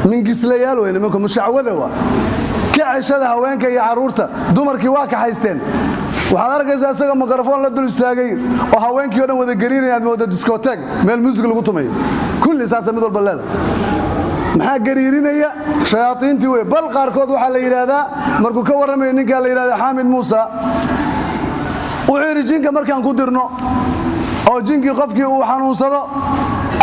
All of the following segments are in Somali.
من قسليال وين منكم مشعوذة كعشة هوانك يا عرورته دمرك واقع حيستين waxaad arkaysaa asaga mikrafoon la dul istaagay oo haweenkii oo dhan wada gariinaya moodo diskoteek meel music lagu tumayo kulli saasa mid walba leeda maxaa gariirinaya shayaatiintii way bal qaarkood waxa la yiraahdaa markuu ka waramay ninka la yiraahdo Xaamid Muusa wuxuu jinka markaan ku dirno oo jinkii qofkii uu xanuunsado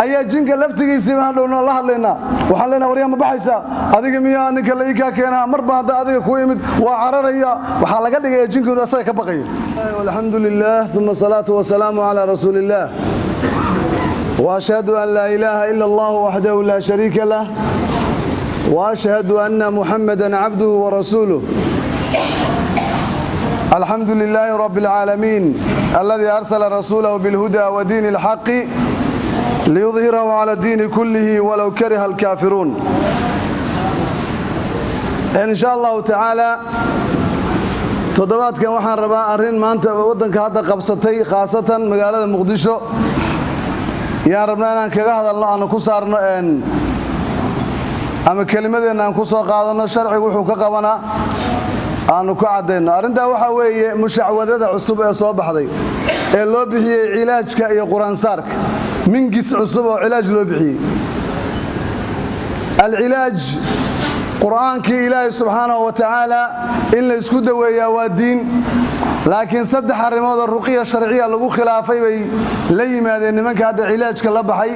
ayaa jinka laftigiisa ma dhowno la hadlayna waxaan leenahay wariyama baxaysa adiga miyaa ninka la iika keena marba hada adiga ku yimid waa cararaya waxa laga dhigay jinka inuu asaga ka baqayo alxamdulillah thumma salatu wa salamu ala rasulillah wa ashhadu an la ilaha illa allah wahdahu la sharika lah wa ashhadu anna muhammadan abduhu wa rasuluhu الحمد لله رب العالمين الذي أرسل رسوله بالهدى ودين الحق ليظهره على الدين كله ولو كره الكافرون إن شاء الله تعالى تضبط كم وحن ربا أرين ما أنت ودنك هذا قبضتي خاصة مقالة مقدشة يا ربنا أنا كجهد الله أنا كسرنا إن أما كلمة أن كسر قاعدنا الشرع وحوك قبنا أنا كعدنا أرنده وحوي مشعوذة عصب أصاب حضي اللي بحي علاج كأي قرآن سارك من قس عصب وعلاج اللي بحي العلاج قرآن كإله سبحانه وتعالى إلا يسكده ويا والدين لكن صد حرمات الرقية الشرعية لغو خلافي لي ماذا إن منك هذا علاج كلا بحي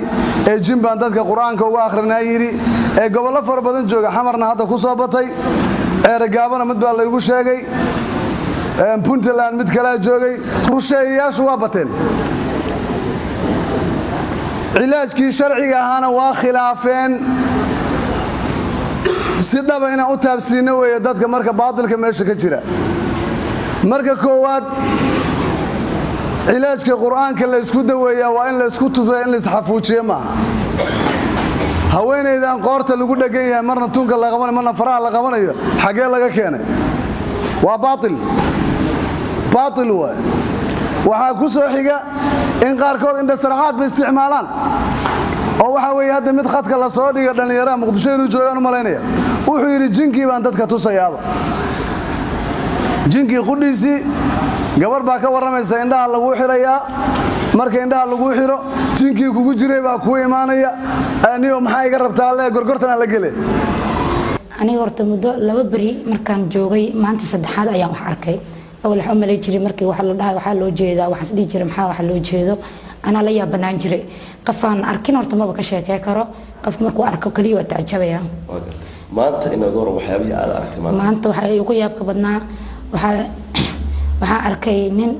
الجنب عندك قرآن كوا آخر نايري قبل فربنا جوجا حمرنا هذا كصابتي رجابنا مد الله يقول شيء بنتلان مد كلا جوجي رشيا شوابتين علاج كي شرعي هانا وخلافين سيدا بين أوتاب سينو ويدات كمركب باطل كماش كجرا مركب كواد علاج كقرآن كلا يسكت ويا وإن لا يسكت وإن لا يسحفوا شيء ما هوين إذا قارت اللي قلنا جاية مرة تونك الله قمنا مرة فرع الله قمنا حاجة الله كأنه وباطل باطل هو وحاكوسه حاجة إن قاركود إن السرعات باستعمالان أو حاوي هذا مدخل كلا صادق قدر يرى مقدشين وجوان ملانية وحير الجنكي بأنتك تصيابه جنكي قديسي قبر باك ورميسا إنها الله وحريا marka indhaha lagu xiro jinkii kugu jiray baa ku iimaanaya aniyo maxay iga rabtaa alle gorgortana la galay aniga horta muddo 2 bari markaan joogay maanta saddexaad ayaan wax arkay awal waxa ma leeyahay markii waxa la dhahay waxa loo jeedaa waxa isdii jiray maxaa waxa loo jeedo ana la yaabanaan jiray qafaan arkin horta ma ka sheekay karo qof markuu arko kaliya waa taajabaya maanta ina door waxyaabihi aad aragtay maanta waxa ay ugu yaabka badnaa waxa arkay nin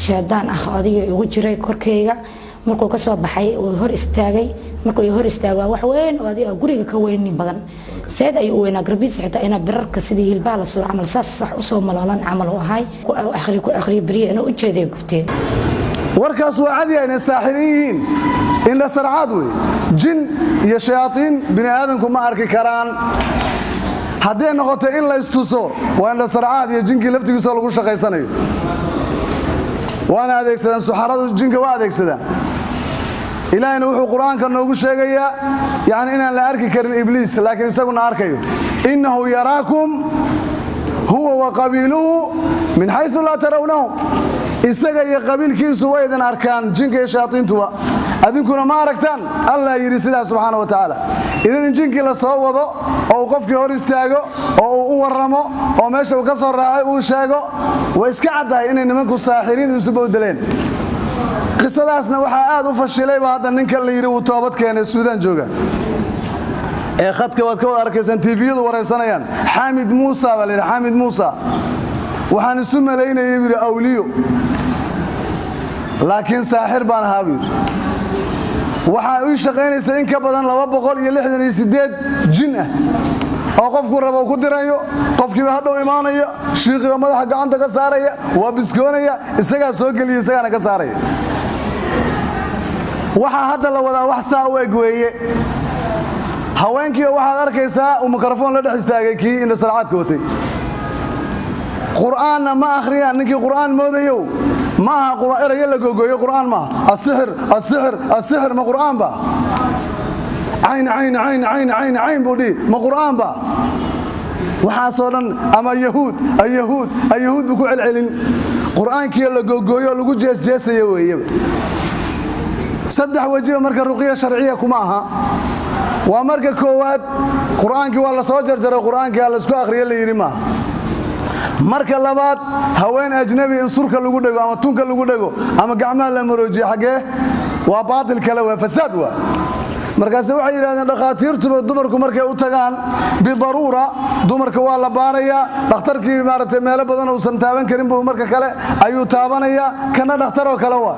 shaadaan ah adiga ugu jiray korkeyga markuu ka soo baxay oo hor istaagay markuu hor istaagaa wax weyn oo adiga guriga ka weyn badan seed ay u weynaa garbiis xitaa ina birarka sidii hilbaa la soo amal sax u soo maloolan amal oo ahay ku akhri bariye inuu u jeeday gubteen warkaas waa cadi ay saaxiriin in la sarcaad way jin iyo shayaatiin bini aadanku ma arki karaan haddii noqoto in la istuso waa in la sarcaad iyo jinkii laftigiisa lagu shaqaysanayo وانا adeegsadan suxaradu jinka waa adeegsadan ilaahina wuxuu quraanka noogu sheegayaa yaani inaan la arki karin ibliis laakiin isaguna arkayo innahu yaraakum huwa wa qabiluhu min haythu la tarawnahum isaga iyo qabiilkiisu way idin arkaan jinka iyo shayaatiintuba adinkuna ma aragtaan allah yiri sidaa subhanahu wa ta'ala idan jinkii la soo wado oo qofkii hor istaago oo uu waramo oo meesha uu ka soo raacay uu sheego way iska cadahay inay nimanku saaxiriin isu bowdaleen qisadaasna waxa aad u fashilay hadda ninka la yiri uu toobad keenay Suudaan jooga ee khadka wad ka arkaysan TV-yadu wareysanayaan Xaamid Muusa wala Xaamid Muusa waxaan isu maleynayay yiri awliyo laakiin saaxir baan haabir waxa uu shaqeynaysa in ka badan 268 jin ah oo qofku rabo ku dirayo qofkii hadhow iimaanaya shiiqiga madaxa gacanta ka saaraya waa biskoonaya isaga soo galiya isagana ka saaraya waxa hadda la wadaa wax saa u eg weeye haweenkii waxaad arkaysaa uu mikrafoon la dhex istaagay kii in sarcaadka watay quraanna ma akhriya ninkii quraan moodayo ما قرآن إرجع لك وجوي قرآن ما السحر السحر السحر ما قرآن با cayn cayn cayn cayn cayn cayn buu dhihi ma qur'aan ba waxaasoo dhan ama yahuud buu ku celcelin qur'aankii la googooyo lagu jeesjeesayo weeyaba saddex wajiba marka ruqiya sharciya kuma aha waa marka koowaad qur'aankii waa la soo jarjaray qur'aankii la isku akhriyo la yiri ma marka labaad haween ajnabi in surka lagu dhago ama tunka lagu dhago ama gacmaha la maroojiyo xagee waa baatil kale waa fasaad waa markaas waxay yiraahdeen dhaqaatiirtu dumarku markay u tagaan bidaruura dumarka waa la baaraya dhakhtarkii maartay meelo badan oo san taaban karin buu marka kale ayuu taabanaya kana dhakhtar oo kale waa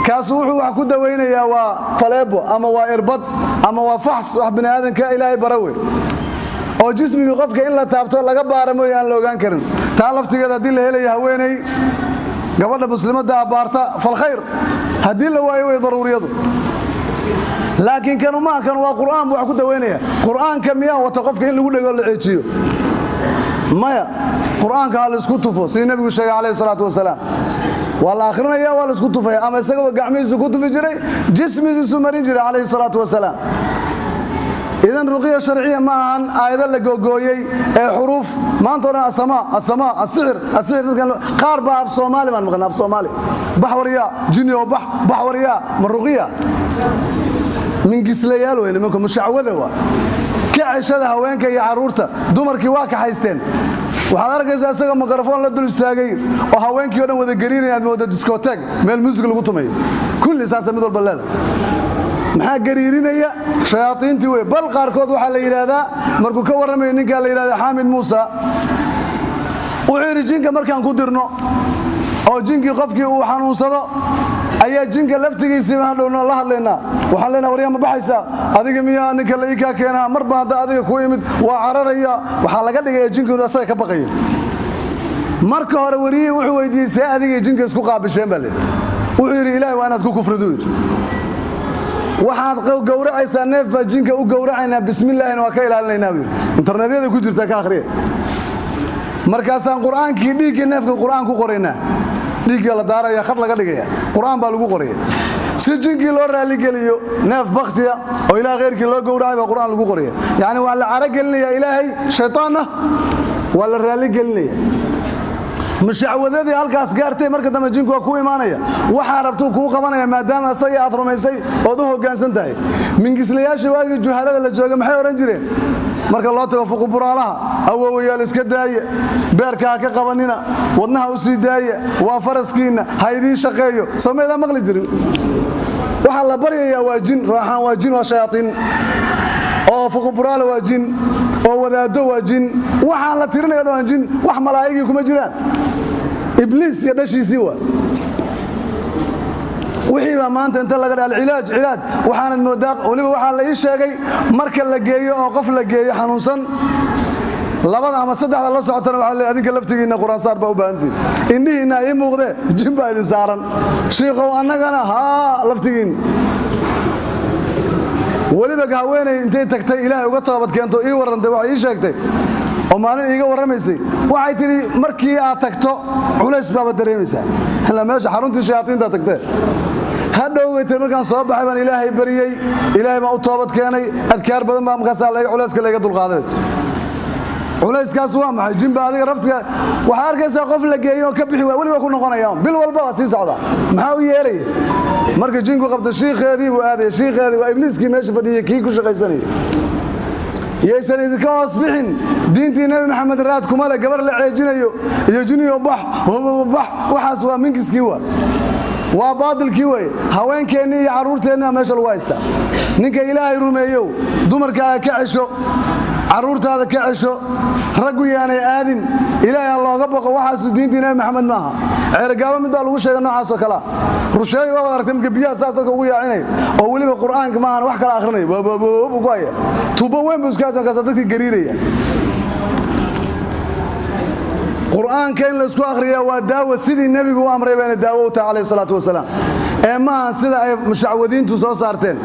kaas wuxuu wax ku daweynayaa waa faleebo ama waa irbad ama waa faxs wax bini aadanka ilaahay barawe oo jismiga qofka in la taabto laga baaramo aan la ogaan karin taa laftigeeda hadii la helayo haweenay gabadha muslimada baarta fal khayr hadii la waayo way daruuriyadu laakiin kanu ma kan waa qur'aan wax ku daweynaya qur'aanka miyaa wata qofka in lagu dhago la ceejiyo maya qur'aanka la isku tufo si nabigu sheegay kaleey salaatu wasalaam wala akhrinaya wala isku tufay ama isaga gacmihiisa ku tufi jiray jismigiisu marin jiray kaleey salaatu wasalaam idan ruqiya sharciya ma ahan aayada la googooyay ee xuruf maanta oo asama asixir qaar ba af Soomaali man maqan af Soomaali bahwariya jinniyo bahwariya maruqiya min gislayaal weyn nimanka mushacwada waa ka cishada haweenka iyo caruurta dumarkii waa ka haysteen waxaad arkaysaa isaga mikrofon la dul istaagay oo haweenkii oo dhan wada gariirayaan mooda discotheque meel music lagu tumayo kulli saasa mid walba leedahay maxaa gariirinaya shayaatiintii way bal qaarkood waxa la yiraahdaa markuu ka waramay ninka la yiraahdo Xaamid Muusa wuxuu jinka markaan ku dirno oo jinkii qofkii uu xanuunsado ayaa jinka laftigiisa ma dhowno la hadlaynaa waxa leena wariya ma baxaysa adiga miyaa ninka la ika keenaa marba hada adiga ku yimid waa cararaya waxa laga dhigay jinka inuu asaga ka baqayo marka hore wariye wuxuu weydiisay adiga jinka isku qaabisheen bale wuxuu yiri ilaahay waa inaad ku kufrido waxaad gowracaysaa neef jinka u gowracayna bismillaahina waa ka ilaalinaynaa internetyada ku jirta ka akhriye markaasaan quraankii dhiigga neefka quraan ku qoraynaa dhiigga la daaraya khad laga dhigaya quraan baa lagu qoraya si jinkii loo raali geliyo neef bakhtiya oo ilaa geerkii loo gowracay baa quraan lagu qoraya yaani waa la cara gelinaya ilaahay shaytaanna waa la raali gelinaya mushacwadadii halkaas gaartay marka dambe jinku waa ku imaanaya waxa rabto ku qabanaya maadaama asay aad rumaysay oo u hoggaansan tahay mingislayaasha waagi juhalada la jooga maxay oran jireen marka loo tago fuqu buraalaha awoowayaal iska daaya beerka ka qabanina wadnaha u sii daaya waa faraskiina haydii shaqeeyo sameeyada maqli jirin waxa la baryayaa waa jin raaxan waa jin waa shayaatin oo fuqu buraala waa jin oo wadaado waa jin waxa la tirinayo waa jin wax malaa'igi kuma jiraan ibliis ya dhashiisi waa wixii ba maanta inta laga dhal ilaaj waxaan moodaa waliba waxa la ii sheegay marka la geeyo oo qof la geeyo xanuunsan labada ama saddexda la socotana waxa la adinka laftigiina quraan saar ba u baahantiin indhiina ay muuqdee jin baa idin saaran sheekhow annagana laftigiin waliba haweenay intay tagtay ilaahay uga toobad keento ii warantay waxa ii sheegtay oo maalin iiga waramaysay waxay tiri markii aad tagto culays baa dareemaysaa hala meesha xaruntii shayaatiinta tagtay hadhow way tir markaan soo baxay baan ilaahay bariyay ilaahay ma u toobad keenay adkaar badan baa markaas la culayska laga dulqaaday culayskaas waa maxay jimba adiga raftiga waxa arkaysaa qof la geeyo ka bixi waa waliba ku noqonaya bil walba waa sii socda maxaa u yeelay marka jinku qabto sheekheedii buu aaday sheekheedii waa ibliiskii meesha fadhiyay kii ku shaqaysanay yeesan idinka hoos bixin diintii nabi maxamed raad kuma la gabar la ceejinayo iyo jiniyo bax waxaas waa minkiskii waa baadilkii way haweenkeennii iyo caruurteenna meesha lagu haystaa ninka ilaahay rumeeyo dumarkaaga ka cesho caruurtaada ka cesho raggu yaanay aadin ilaahay looga baqo waxaas diintii nabi maxamed maaha ceergaabo mid baa lagu sheegay noocaas oo kala rusheey waa aragtay marka biyaha saadka ugu yaacinay oo waliba quraanka maahan wax kala akhrinay ugu haya tuubo weyn buu iska soo dadka gariiraya quraanka in la isku akhriyo waa daawo sidii nabigu u amray bayna daawo u tahay alayhi salaatu wasalaam ee ma sida ay mushacwadiintu soo saarteen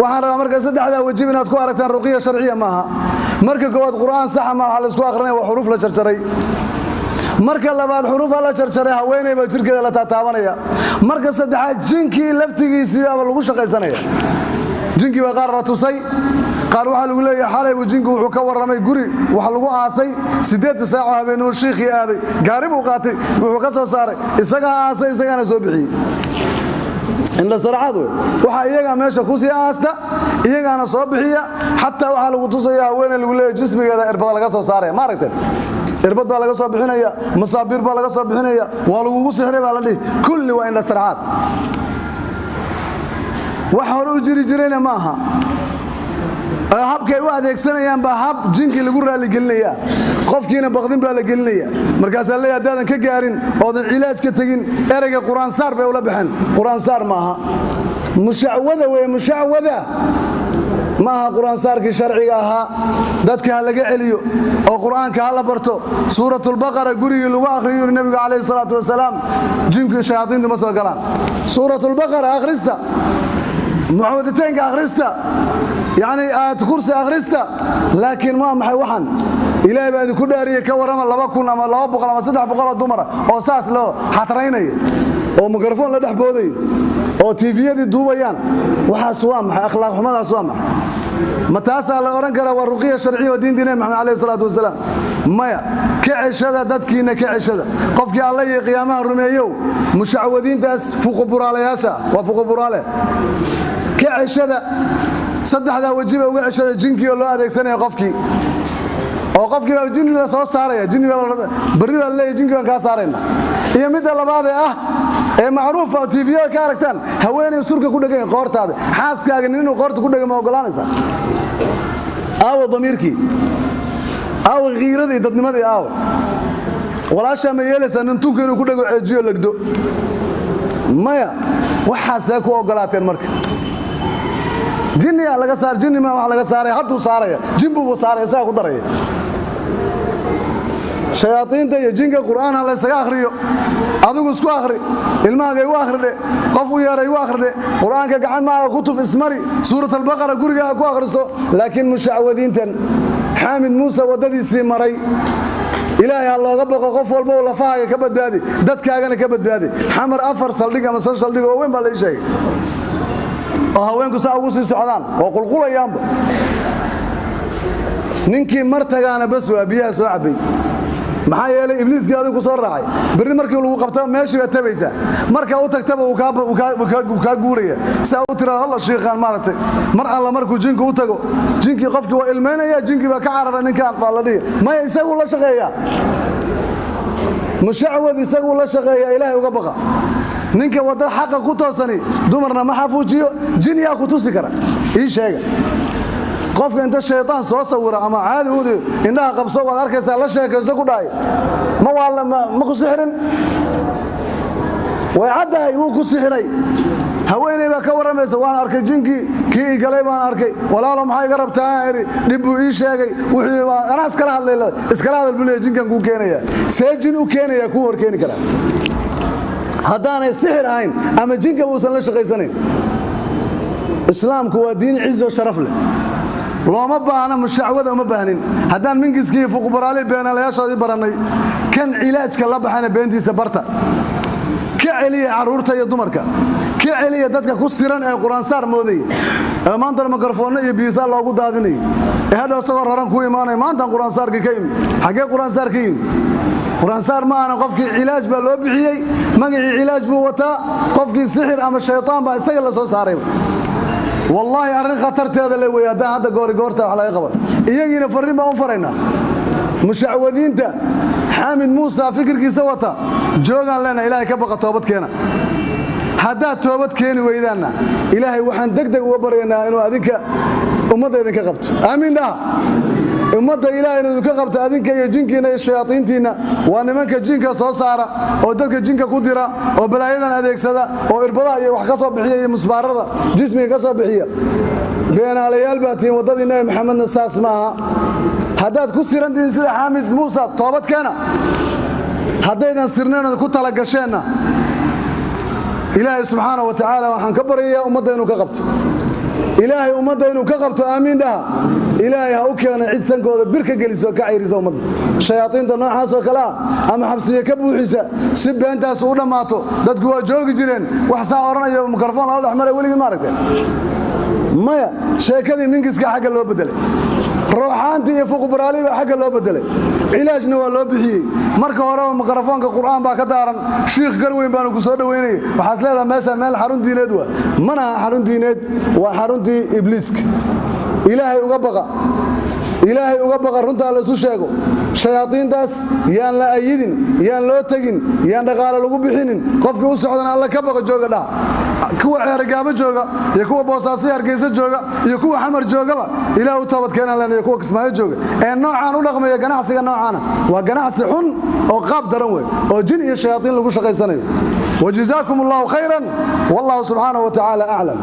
waxaan rabaa marka saddexda wajib inaad ku aragtaan ruqiya sharciya maaha marka koowaad quraan sax ma waxa la isku akhrinay waa xuruuf la jarjaray marka labaad xuruuf la jarjaray haweeneyba jirkeeda la taabanaya marka saddexaad jinkii laftigiisa lagu shaqaysanaya jinkii baa qaar la tusay qaar waxaa lagu leeyahay xalay buu jinku wuxuu ka warramay guri wax lagu aasay 8 saaco habeenimo shiikhii aaday gaari buu qaatay wuxuu ka soo saaray isagaa aasay isagaana soo bixiyey inla saracadu waxa iyaga meesha ku sii aasta iyagaana soo bixiya xataa waxa lagu tusaya haweeney lagu leeyahay jismigeeda irbad laga soo saaray ma aragtay irbad baa laga soo bixinaya masaabir baa laga soo bixinaya waa lagu sixray baa la dhigi kulli waa inla saracad waxa hore u jiri jirayna ma aha habkay u adeegsanayaan baa hab jinkii lagu raali gelinaya qofkiina baqdin baa la gelinaya markaas la leeyahay daadan ka gaarin oo cilaaj ka tagin erayga quraan saar bay ula baxeen quraan saar maaha mushawada way mushawada maaha quraan saarkii sharciga ahaa dadka laga celiyo oo quraanka la barto suuratul baqara gurigii lagu akhriyo nabiga kaleey salaatu wasalaam jinkii shayaatiinta ma soo galaan suuratul baqara akhrista muawwidataynka akhrista يعني كرسي أغريستا لكن ما محي وحن إلهي بعد كل أريه كورما لبا كنا ما لبا بقلا ما صدح بقلا دمرة أو ساس له حتريني أو ميكروفون لدح بودي أو تيفي دي دوبيان وحا سوامح أخلاق حمد سوامح متاسع لأورنكرا والرقية الشرعية ودين دينين محمد عليه الصلاة والسلام مايا كعشدة ددكينا كعشدة قفك الله قيامها الرميو مشعودين تاس فوق برالي ياسا وفوق برالي كعشدة saddexda wajiba uga ceshada jinkii oo loo adeegsanay qofkii oo qofkii baa jinni la soo saaraya jinni baa bari baa leeyahay jinkii aan ka saarayna iyo mid labaad ee macruuf ah TV-da ka aragtaan haweeney surka ku dhagan qoortaada xaaskaaga inuu qoorta ku dhagan ma ogolaanaysa aawo damiirkii aawo qiiradii dadnimadii aawo walaasha ma yeelaysan intuu inuu ku dhago ceejiyo lagdo maya waxaas ku ogolaateen marka jinni laga saar jinni ma wax laga saaray haduu saaraya jinbu buu saaray saa ku daray shayaatiinta iyo jinka quraanka la isaga akhriyo adigu isku akhri ilmaaga igu akhride qof u yeeray igu akhride quraanka gacan ma ku tuf ismari suuratul baqara guriga ku akhriso laakiin mushawadiintan xaamid muusa wadadiisii maray ilaahay looga baqo qof walba oo lafaaga ka badbaadi dadkaagana ka badbaadi xamar afar saldhig ama shan saldhig oo weyn baa la sheegay oo haweenku saa ugu sii socdaan oo qulqulayaanba ninkii martagaana bas waa biyaha soo cabay maxaa yeelay ibliiska adigu ku soo raacay bari markii lagu qabto meeshii baad tabaysa marka uu tagtaba uu ka guuraya saa u tira Allah sheekhan maartay mar alla markuu jinku u tago jinkii qofkii waa ilmeynaya jinkii baa ka carara ninkan baa la dhigay ma isagu la shaqeeya mushawad isagu la shaqeeya ilaahay uga baqa ninka wada xaq ku toosani dumarna ma xafuujiyo jinniya ku tusi kara ii sheega qofka inta shaytaan soo sawira ama caadi u indhaha qabso waad arkaysaa la sheekayso ku dhaay ma wala ma ku sixirin way cadahay uu ku sixiray haweeney baa ka waramaysa waan arkay jinkii kii galay baan arkay walaalo maxay iga rabtaa iri dib uu ii sheegay wuxuu ana iskala hadlay bulay jinkan ku keenaya seejin u keenaya ku hor keeni kara haddaanay sixir ahayn ama jinka uusan la shaqaysanayn islaamku waa diin cizo sharaf leh looma baahna mushawada uma baahnin haddaan mingiskii fuqbaraali beenalayaashoodii baranay kan cilaajka la baxana beentiisa barta ka celiya caruurta iyo dumarka ka celiya dadka ku siran ee quraan saar mooday maanta mikrofoon iyo biisa loogu daadinay hadda soo raran ku imaanay maanta quraan saarkii ka yimid xagee quraan saar ka yimid quraan saar ma ana qofkii cilaaj baa loo bixiyay magacii cilaaj buu wataa qofkii sixir ama shaytaan baa isaga la soo saaray wallahi arrin khatarteeda la weeyada hadda goorta wax laga qaban iyagiina fariin baa u farayna mushawadiinta xaamid muusa fikirkiisa wata joogan lana ilaahay ka baqa toobad keena hadda toobad keeni weydaana ilaahay waxaan degdeg uga baryaynaa inuu adinka ummadda idinka qabto aamin daa ummadda ilaahay inuu ka qabto adinka iyo jinkiina iyo shayaatiintiina waa nimanka jinka soo saara oo dadka jinka ku dira oo balaayadan adeegsada oo irbadaha iyo wax ka soo bixiya iyo musbaarada jismiga ka soo bixiya beenaalayaal baa tiin wadadii nabi maxamedna saas maaha haddaad ku sirantihiin sida xaamid muusa toobad keena haddaydan sirneen ku tala gasheenna ilaahay subxaanahu wa tacaala waxaan ka baryayaa ummadda inuu ka qabto ilaahay ummadda inuu ka qabto aamiin dhaha ilaahay ha u keeno cid sankooda bir ka geliso ka cayrisa ummadda shayaatiinta noocaas oo kale ama xabsiye ka buuxisa si beentaas u dhamaato dadku waa joogi jireen wax saa oranayo mikrofoon la dhaxmaray weligii ma aragteen maya sheekadii mingiska xagga loo bedelay ruuxaantii iyo fuqbaraali baa xagga loo bedelay cilaajna waa loo bixiyey marka horeba mikrofoonka qur'aan baa ka daaran shiikh garweyn baanu ku soo dhaweynayay waxaas leedahay meesha meel xarun diineed waa mana xarun diineed waa xaruntii ibliiska ilaahay uga baqa runtaa la isu sheego shayaadiintaas yaan la ayidin yaan loo tegin yaan dhaqaale lagu bixinin qofkii u socdana alla ka baqa jooga dhaa kuwa ceergaabo jooga iyo kuwa boosaaso hargeysa jooga iyo kuwa xamar joogaba ilaah u toobad keenan leen iyo kuwa kismaayo jooga ee noocaan u dhaqmaya ganacsiga noocaana waa ganacsi xun oo qaab daran wey oo jin iyo shayaadiin lagu shaqaysanayo wajazaakum allahu khayran wallahu subxaanahu wa tacaala aclam